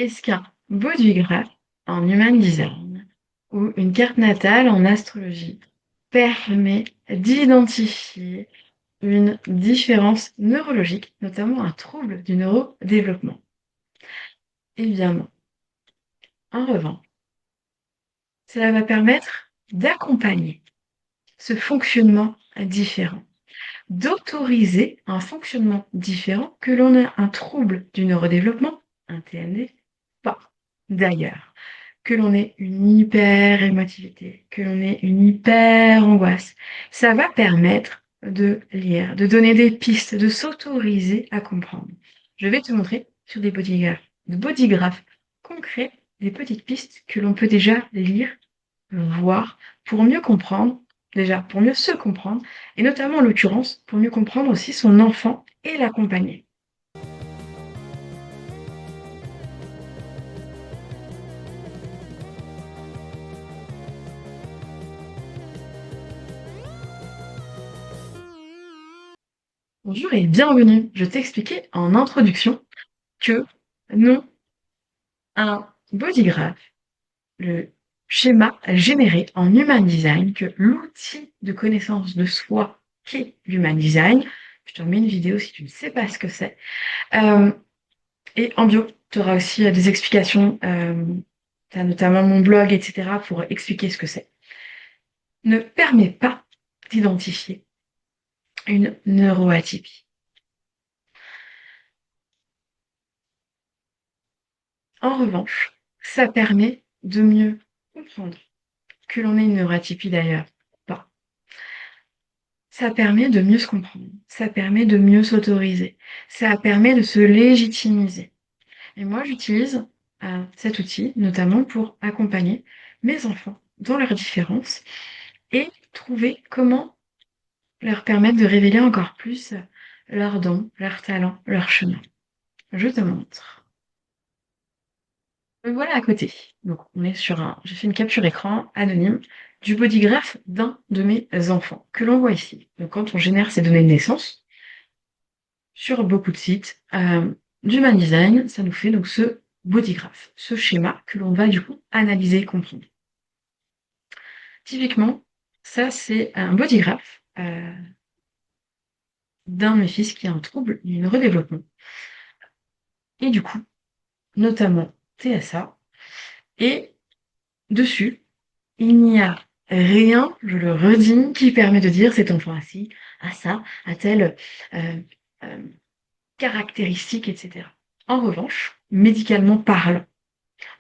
Est-ce qu'un bodygraph en human design ou une carte natale en astrologie permet d'identifier une différence neurologique, notamment un trouble du neurodéveloppement? Eh bien non. En revanche, cela va permettre d'accompagner ce fonctionnement différent, d'autoriser un fonctionnement différent, que l'on ait un trouble du neurodéveloppement, un TND, pas d'ailleurs, que l'on ait une hyper-émotivité, que l'on ait une hyper-angoisse. Ça va permettre de lire, de donner des pistes, de s'autoriser à comprendre. Je vais te montrer sur des bodygraphes concrets, des petites pistes que l'on peut déjà lire, voir, pour mieux comprendre, déjà pour mieux se comprendre, et notamment en l'occurrence, pour mieux comprendre aussi son enfant et l'accompagner. Bonjour et bienvenue. Je t'expliquais en introduction que non, un bodygraph, le schéma généré en Human Design, que l'outil de connaissance de soi qu'est l'Human Design, je te remets une vidéo si tu ne sais pas ce que c'est, euh, et en bio, tu auras aussi des explications, tu as notamment mon blog, etc., pour expliquer ce que c'est, ne permet pas d'identifier une neuroatypie. En revanche, ça permet de mieux comprendre que l'on ait une neuroatypie d'ailleurs, pas. Ça permet de mieux se comprendre, ça permet de mieux s'autoriser, ça permet de se légitimiser. Et moi, j'utilise cet outil notamment pour accompagner mes enfants dans leurs différences et trouver comment leur permettre de révéler encore plus leurs dons, leurs talents, leur chemin. Je te montre. Me voilà à côté. Donc, on est sur j'ai fait une capture écran anonyme du bodygraph d'un de mes enfants, que l'on voit ici. Donc, quand on génère ces données de naissance, sur beaucoup de sites, d'Human Design, ça nous fait donc ce bodygraph, ce schéma que l'on va du coup analyser et comprendre. Typiquement, ça c'est un bodygraph d'un de mes fils qui a un trouble du neurodéveloppement. Et du coup, notamment TSA. Et dessus, il n'y a rien, je le redis, qui permet de dire cet enfant a ci, a ça, a telle euh, euh, caractéristique, etc. En revanche, médicalement parlant,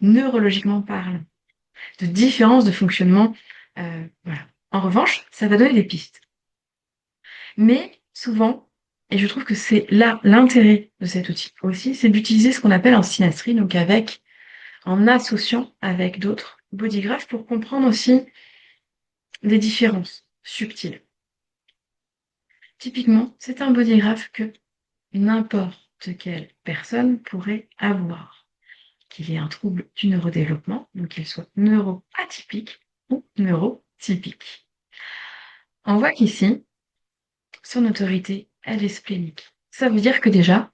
neurologiquement parlant, de différences de fonctionnement, voilà. En revanche, ça va donner des pistes. Mais souvent, et je trouve que c'est là l'intérêt de cet outil aussi, c'est d'utiliser ce qu'on appelle un synastrie, donc en associant avec d'autres bodygraphes pour comprendre aussi des différences subtiles. Typiquement, c'est un bodygraphe que n'importe quelle personne pourrait avoir, qu'il ait un trouble du neurodéveloppement, donc qu'il soit neuroatypique ou neurotypique. On voit qu'ici, son autorité, elle est splénique. Ça veut dire que déjà,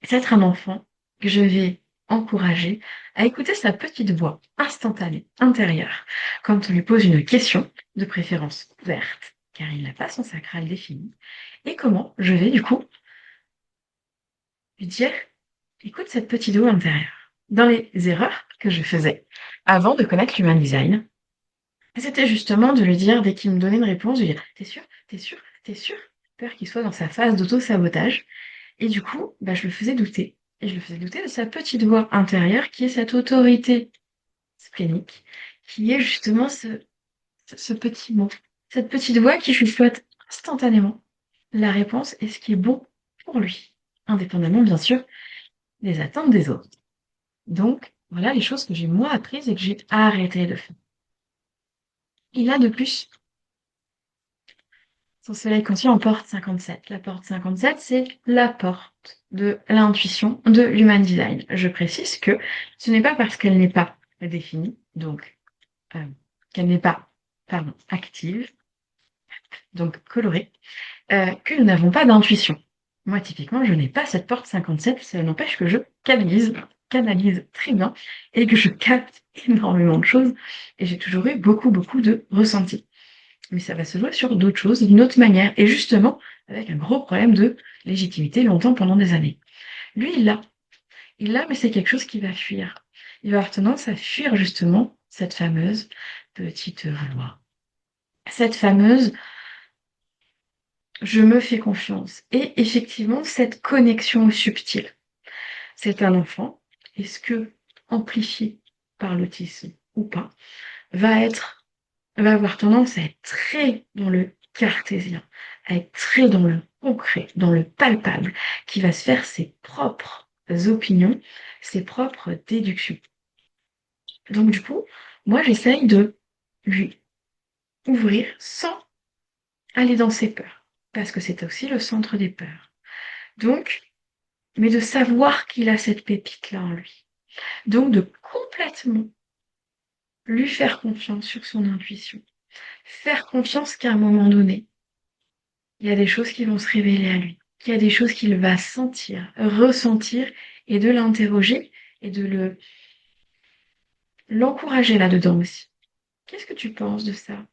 c'est être un enfant que je vais encourager à écouter sa petite voix instantanée, intérieure, quand on lui pose une question, de préférence ouverte, car il n'a pas son sacral défini, et comment je vais du coup lui dire, écoute cette petite voix intérieure. Dans les erreurs que je faisais avant de connaître l'human design, c'était justement de lui dire, dès qu'il me donnait une réponse, de lui dire, t'es sûr, t'es sûr, t'es sûr, peur qu'il soit dans sa phase d'auto-sabotage. Et du coup, bah, je le faisais douter. Et je le faisais douter de sa petite voix intérieure qui est cette autorité splénique, qui est justement ce petit mot, cette petite voix qui chuchote instantanément la réponse et ce qui est bon pour lui, indépendamment bien sûr des attentes des autres. Donc, voilà les choses que j'ai moi apprises et que j'ai arrêté de faire. Il a de plus son soleil conscient en porte 57. La porte 57, c'est la porte de l'intuition de l'human design. Je précise que ce n'est pas parce qu'elle n'est pas définie, donc qu'elle n'est pas, pardon, active, donc colorée, que nous n'avons pas d'intuition. Moi, typiquement, je n'ai pas cette porte 57, ça n'empêche que je canalise canalise très bien et que je capte énormément de choses et j'ai toujours eu beaucoup, beaucoup de ressentis. Mais ça va se jouer sur d'autres choses, d'une autre manière et justement avec un gros problème de légitimité longtemps pendant des années. Lui, il l'a, mais c'est quelque chose qui va fuir. Il va avoir tendance à fuir justement cette fameuse petite voix. Cette fameuse je me fais confiance. Et effectivement, cette connexion subtile. C'est un enfant, est-ce que amplifié par l'autisme ou pas, va avoir tendance à être très dans le cartésien, à être très dans le concret, dans le palpable, qui va se faire ses propres opinions, ses propres déductions. Donc du coup, moi j'essaye de lui ouvrir sans aller dans ses peurs, parce que c'est aussi le centre des peurs. Donc, mais de savoir qu'il a cette pépite-là en lui. Donc de complètement lui faire confiance sur son intuition. Faire confiance qu'à un moment donné, il y a des choses qui vont se révéler à lui, qu'il y a des choses qu'il va sentir, ressentir, et de l'interroger et de l'encourager là-dedans aussi. Qu'est-ce que tu penses de ça?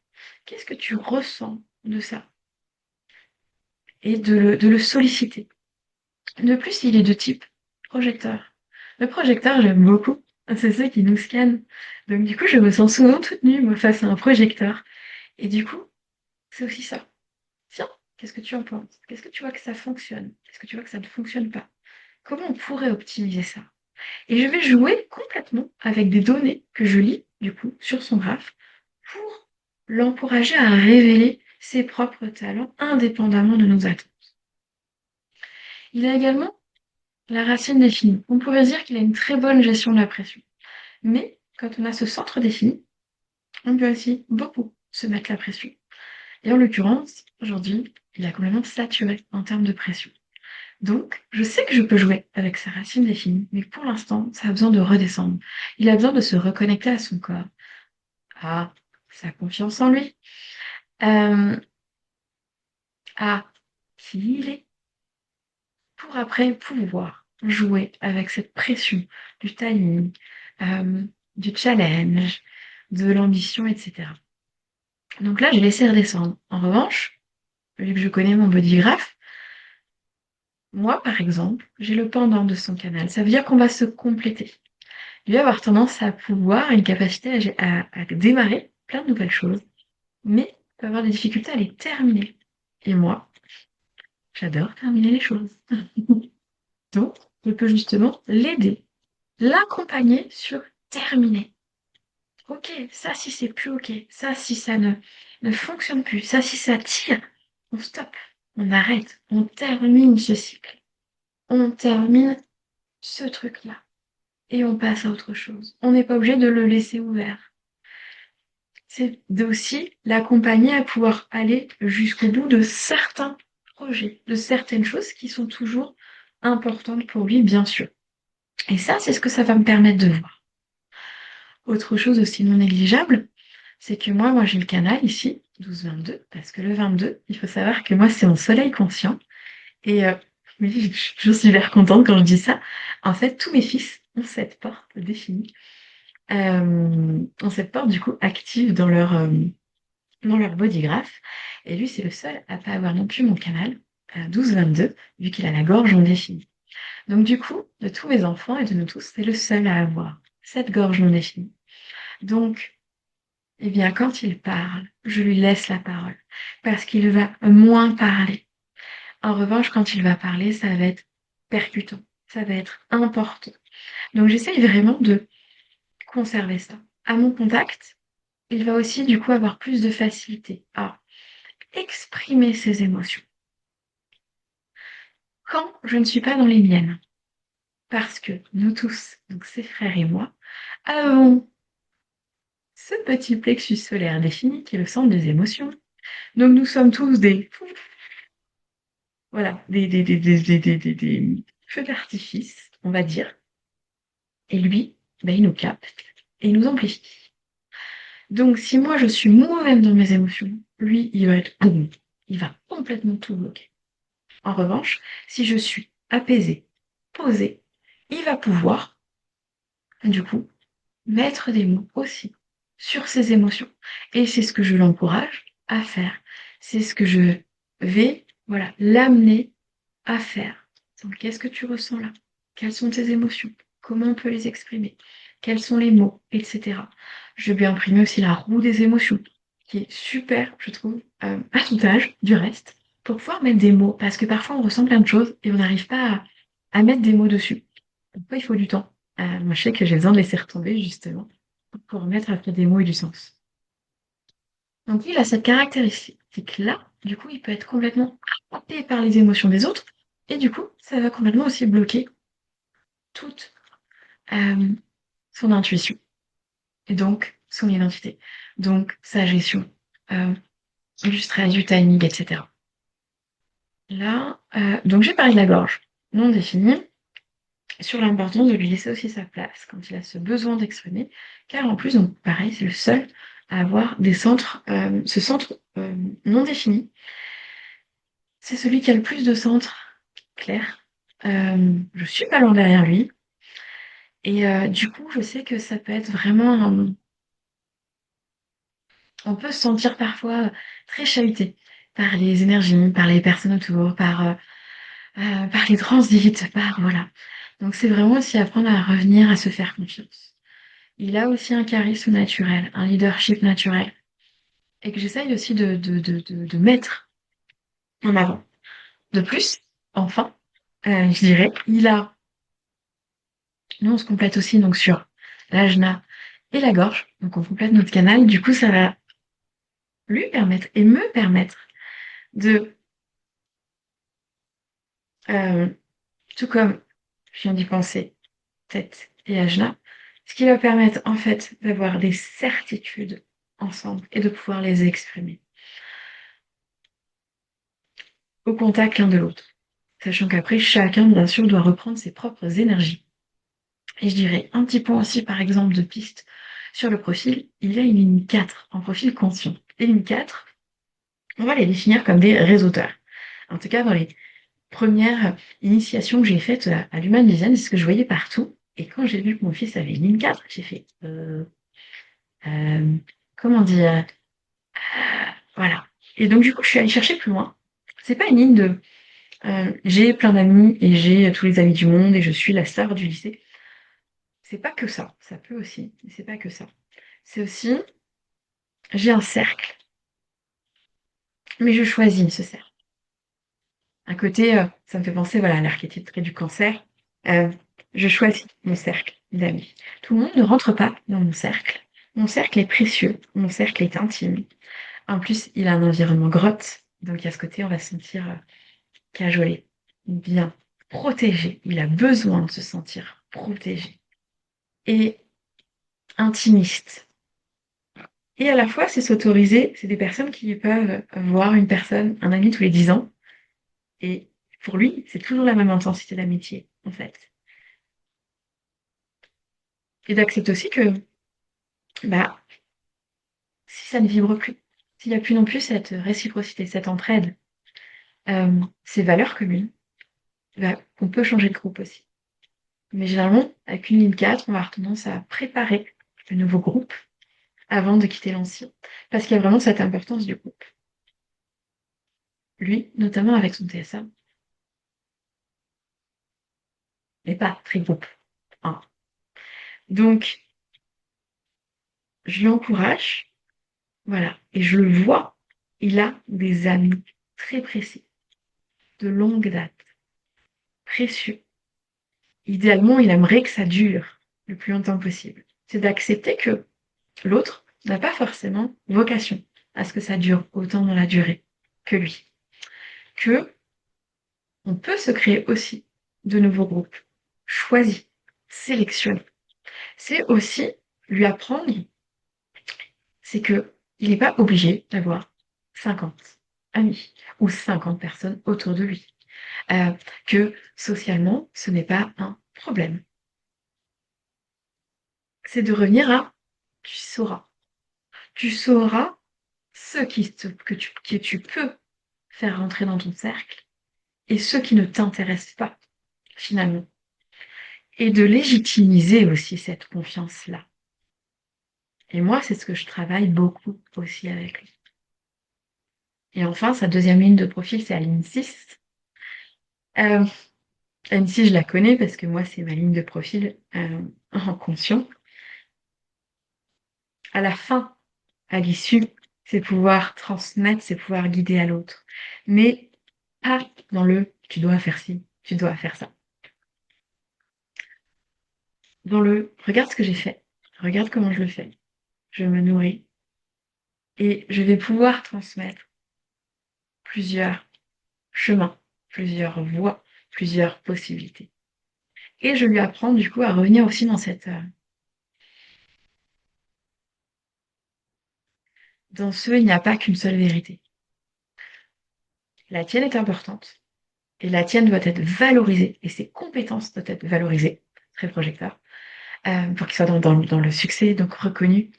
Qu'est-ce que tu ressens de ça? Et de le solliciter. De plus, il est de type projecteur. Le projecteur, j'aime beaucoup. C'est ceux qui nous scannent. Donc du coup, je me sens souvent toute nue, moi, face à un projecteur. Et du coup, c'est aussi ça. Tiens, qu'est-ce que tu en penses? Qu'est-ce que tu vois que ça fonctionne? Qu'est-ce que tu vois que ça ne fonctionne pas? Comment on pourrait optimiser ça? Et je vais jouer complètement avec des données que je lis, du coup, sur son graphe, pour l'encourager à révéler ses propres talents indépendamment de nos attentes. Il a également la racine définie. On pourrait dire qu'il a une très bonne gestion de la pression. Mais quand on a ce centre défini, on peut aussi beaucoup se mettre la pression. Et en l'occurrence, aujourd'hui, il a complètement saturé en termes de pression. Donc, je sais que je peux jouer avec sa racine définie, mais pour l'instant, ça a besoin de redescendre. Il a besoin de se reconnecter à son corps, à sa confiance en lui, euh, à qui il est, pour après pouvoir jouer avec cette pression du timing, euh, du challenge, de l'ambition, etc. Donc là, j'ai laissé redescendre. En revanche, vu que je connais mon body graph, moi, par exemple, j'ai le pendant de son canal. Ça veut dire qu'on va se compléter. Il va avoir tendance à pouvoir, une capacité à démarrer plein de nouvelles choses, mais il peut avoir des difficultés à les terminer. Et moi, j'adore terminer les choses. Donc, je peux justement l'aider, l'accompagner sur terminer. Ok, ça si c'est plus ok, ça si ça ne fonctionne plus, ça si ça tire, on stoppe, on arrête, on termine ce cycle, on termine ce truc-là et on passe à autre chose. On n'est pas obligé de le laisser ouvert. C'est d'aussi l'accompagner à pouvoir aller jusqu'au bout de certains projets, de certaines choses qui sont toujours importantes pour lui, bien sûr. Et ça, c'est ce que ça va me permettre de voir. Autre chose aussi non négligeable, c'est que moi j'ai le canal ici, 12-22, parce que le 22, il faut savoir que moi, c'est mon soleil conscient. Et oui, je suis toujours super contente quand je dis ça. En fait, tous mes fils ont cette porte définie, ont cette porte du coup active dans leur body graph. Et lui, c'est le seul à pas avoir non plus mon canal, 12-22, vu qu'il a la gorge non définie. Donc du coup, de tous mes enfants et de nous tous, c'est le seul à avoir cette gorge non définie. Donc, eh bien, quand il parle, je lui laisse la parole, parce qu'il va moins parler. En revanche, quand il va parler, ça va être percutant, ça va être important. Donc, j'essaye vraiment de conserver ça. À mon contact, il va aussi, du coup, avoir plus de facilité à exprimer ses émotions. Quand je ne suis pas dans les miennes, parce que nous tous, donc ses frères et moi, avons ce petit plexus solaire défini qui est le centre des émotions. Donc, nous sommes tous voilà, des feux d'artifice, on va dire. Et lui, ben, il nous capte et il nous amplifie. Donc, si moi, je suis moi-même dans mes émotions, lui, il va être boum, il va complètement tout bloquer. En revanche, si je suis apaisée, posée, il va pouvoir du coup, mettre des mots aussi sur ses émotions. Et c'est ce que je l'encourage à faire. C'est ce que je vais, voilà, l'amener à faire. Donc, qu'est-ce que tu ressens là? Quelles sont tes émotions? Comment on peut les exprimer? Quels sont les mots? Etc. Je vais imprimer aussi la roue des émotions, qui est super, je trouve, à tout âge, du reste, pour pouvoir mettre des mots. Parce que parfois, on ressent plein de choses et on n'arrive pas à mettre des mots dessus. Parfois, il faut du temps. Moi, je sais que j'ai besoin de laisser retomber, justement, pour remettre après des mots et du sens. Donc, il a cette caractéristique-là. Du coup, il peut être complètement happé par les émotions des autres. Et du coup, ça va complètement aussi bloquer toute euh, son intuition. Et donc, son identité. Donc, sa gestion du stress, du timing, etc. Là, donc j'ai parlé de la gorge non définie, sur l'importance de lui laisser aussi sa place quand il a ce besoin d'exprimer, car en plus, donc pareil, c'est le seul à avoir des centres, ce centre non défini. C'est celui qui a le plus de centres clairs. Je suis pas loin derrière lui. Et du coup, je sais que ça peut être vraiment... on peut se sentir parfois très chahuté par les énergies, par les personnes autour, par les transits, par... Voilà. Donc c'est vraiment aussi apprendre à revenir, à se faire confiance. Il a aussi un charisme naturel, un leadership naturel, et que j'essaye aussi de mettre en avant. De plus, enfin, je dirais, nous on se complète aussi donc sur l'ajna et la gorge, donc on complète notre canal, du coup ça va lui permettre et me permettre de, euh, tout comme je viens d'y penser, tête et ajna, ce qui va permettre en fait d'avoir des certitudes ensemble et de pouvoir les exprimer au contact l'un de l'autre. Sachant qu'après, chacun, bien sûr, doit reprendre ses propres énergies. Et je dirais un petit point aussi, par exemple, de piste sur le profil, il y a une ligne 4 en profil conscient. Les lignes 4, on va les définir comme des réseauteurs. En tout cas, dans les premières initiations que j'ai faites à l'human design, c'est ce que je voyais partout. Et quand j'ai vu que mon fils avait une ligne 4, j'ai fait euh, comment dire, voilà. Et donc, du coup, je suis allée chercher plus loin. C'est pas une ligne de j'ai plein d'amis et j'ai tous les amis du monde et je suis la star du lycée. C'est pas que ça peut aussi, mais c'est pas que ça. C'est aussi, j'ai un cercle, mais je choisis ce cercle. Un côté, ça me fait penser voilà, à l'archétype très du cancer. Euh, je choisis mon cercle d'amis. Tout le monde ne rentre pas dans mon cercle. Mon cercle est précieux, mon cercle est intime. En plus, il a un environnement grotte, donc à ce côté, on va se sentir cajolé, bien, protégé. Il a besoin de se sentir protégé et intimiste. Et à la fois, c'est s'autoriser, c'est des personnes qui peuvent voir une personne, un ami tous les 10 ans, et pour lui, c'est toujours la même intensité d'amitié, en fait. Et d'accepter aussi que, bah, si ça ne vibre plus, s'il n'y a plus non plus cette réciprocité, cette entraide, ces valeurs communes, bah, on peut changer de groupe aussi. Mais généralement, avec une ligne 4, on va avoir tendance à préparer le nouveau groupe avant de quitter l'ancien, parce qu'il y a vraiment cette importance du groupe. Lui, notamment avec son TSA, n'est pas très groupe. Hein. Donc, je l'encourage, voilà, et je le vois, il a des amis très précis, de longue date, précieux. Idéalement, il aimerait que ça dure le plus longtemps possible. C'est d'accepter que l'autre n'a pas forcément vocation à ce que ça dure autant dans la durée que lui. Que on peut se créer aussi de nouveaux groupes, choisis, sélectionnés. C'est aussi lui apprendre, c'est que il n'est pas obligé d'avoir 50 amis ou 50 personnes autour de lui. Euh, que socialement, ce n'est pas un problème. C'est de revenir à tu sauras. Tu sauras ceux que tu peux faire rentrer dans ton cercle et ceux qui ne t'intéressent pas, finalement. et de légitimiser aussi cette confiance-là. Et moi, c'est ce que je travaille beaucoup aussi avec lui. Et enfin, sa deuxième ligne de profil, c'est la ligne 6. Euh, la ligne 6, je la connais parce que moi, c'est ma ligne de profil en conscient. À la fin, à l'issue, c'est pouvoir transmettre, c'est pouvoir guider à l'autre. Mais pas dans le tu dois faire ci, tu dois faire ça. Dans le regarde ce que j'ai fait, regarde comment je le fais, je me nourris et je vais pouvoir transmettre plusieurs chemins, plusieurs voies, plusieurs possibilités. Et je lui apprends du coup à revenir aussi dans ce il n'y a pas qu'une seule vérité. La tienne est importante et la tienne doit être valorisée et ses compétences doivent être valorisées, très projecteur, pour qu'il soit dans le succès, donc reconnu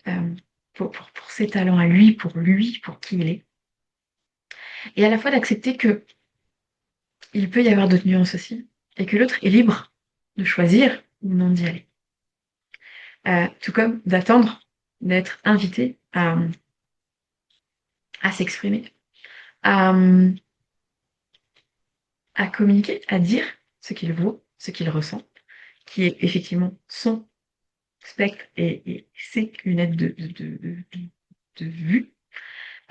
pour ses talents à lui, pour qui il est. Et à la fois d'accepter que il peut y avoir d'autres nuances aussi, et que l'autre est libre de choisir ou non d'y aller. Tout comme d'attendre d'être invité à s'exprimer, à, à communiquer, à dire ce qu'il vaut, ce qu'il ressent, qui est effectivement son spectre et ses lunettes de vue,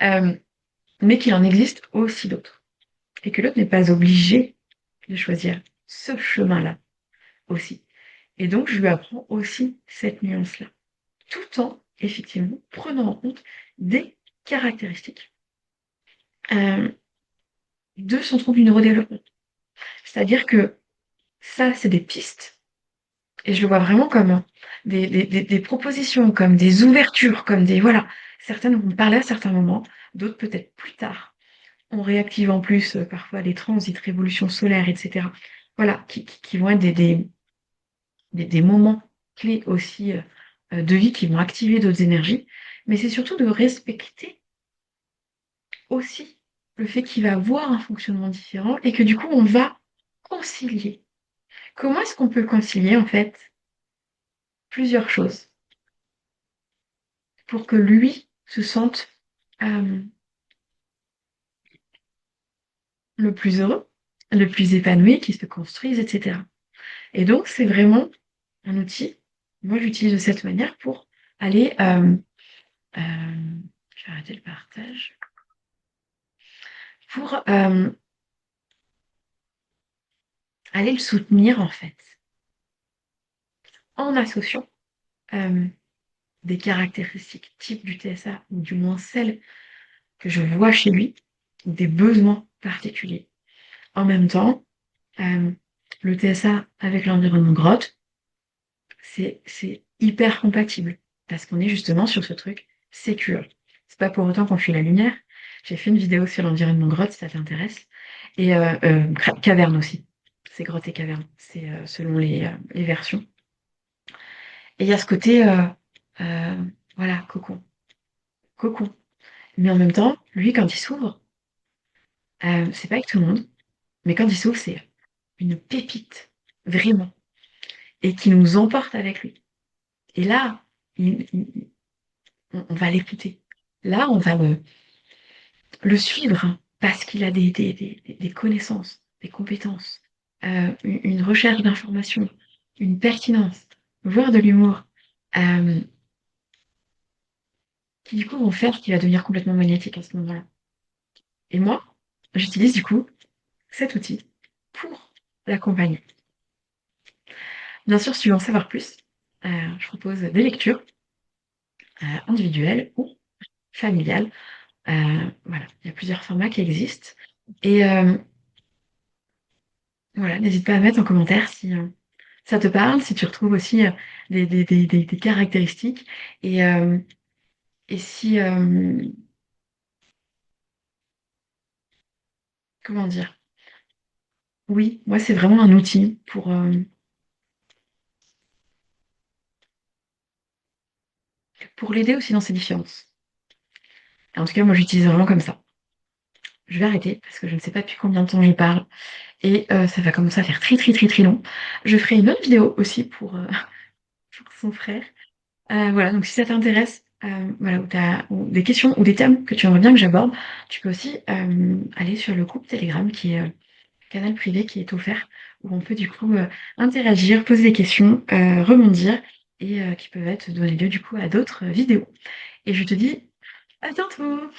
euh, mais qu'il en existe aussi d'autres. Et que l'autre n'est pas obligé de choisir ce chemin-là aussi. Et donc, je lui apprends aussi cette nuance-là, tout en, effectivement, prenant en compte des caractéristiques euh, de son trouble du neurodéveloppement. C'est-à-dire que ça, c'est des pistes, et je le vois vraiment comme des propositions, comme des ouvertures, comme des... Voilà, certaines vont me parler à certains moments, d'autres peut-être plus tard. On réactive en plus parfois les transits, révolutions solaires, etc. Voilà, qui vont être des moments clés aussi de vie qui vont activer d'autres énergies. Mais c'est surtout de respecter aussi le fait qu'il va avoir un fonctionnement différent et que du coup, on va concilier. Comment est-ce qu'on peut concilier, en fait, plusieurs choses pour que lui se sente euh, le plus heureux, le plus épanoui, qu'il se construise, etc. Et donc, c'est vraiment un outil. Moi, j'utilise de cette manière pour aller... je vais arrêter le partage. Pour aller le soutenir, en fait, en associant euh, des caractéristiques type du TSA, ou du moins celles que je vois chez lui, des besoins particuliers. En même temps, euh, le TSA avec l'environnement grotte, c'est hyper compatible, parce qu'on est justement sur ce truc sécure. C'est pas pour autant qu'on fuit la lumière. J'ai fait une vidéo sur l'environnement grotte, si ça t'intéresse. Et caverne aussi. C'est grotte et caverne. C'est selon les versions. Et il y a ce côté, euh, voilà, cocon. Cocon. Mais en même temps, lui, quand il s'ouvre, c'est pas avec tout le monde, mais quand il s'ouvre, c'est une pépite, vraiment, et qui nous emporte avec lui. Et là, on va l'écouter. Là, on va le suivre, hein, parce qu'il a des connaissances, des compétences, une recherche d'information, une pertinence, voire de l'humour, euh, qui du coup vont faire qu'il va devenir complètement magnétique à ce moment-là. Et moi, j'utilise du coup cet outil pour l'accompagner. Bien sûr, si tu veux en savoir plus, je propose des lectures individuelles ou familiales. Voilà, il y a plusieurs formats qui existent. Et voilà, n'hésite pas à mettre en commentaire si ça te parle, si tu retrouves aussi des caractéristiques et, euh, et si, comment dire, oui, moi c'est vraiment un outil pour l'aider aussi dans ses différences. En tout cas, moi j'utilise vraiment comme ça. je vais arrêter parce que je ne sais pas depuis combien de temps je parle et ça va commencer à faire très, très, très, très long. Je ferai une autre vidéo aussi pour, pour son frère. Voilà, donc si ça t'intéresse, voilà, ou tu ou des questions ou des thèmes que tu aimerais bien que j'aborde, tu peux aussi, aller sur le groupe Telegram qui est, canal privé qui est offert, où on peut du coup, interagir, poser des questions, rebondir et qui peuvent être donner lieu du coup à d'autres, vidéos. Et je te dis à bientôt!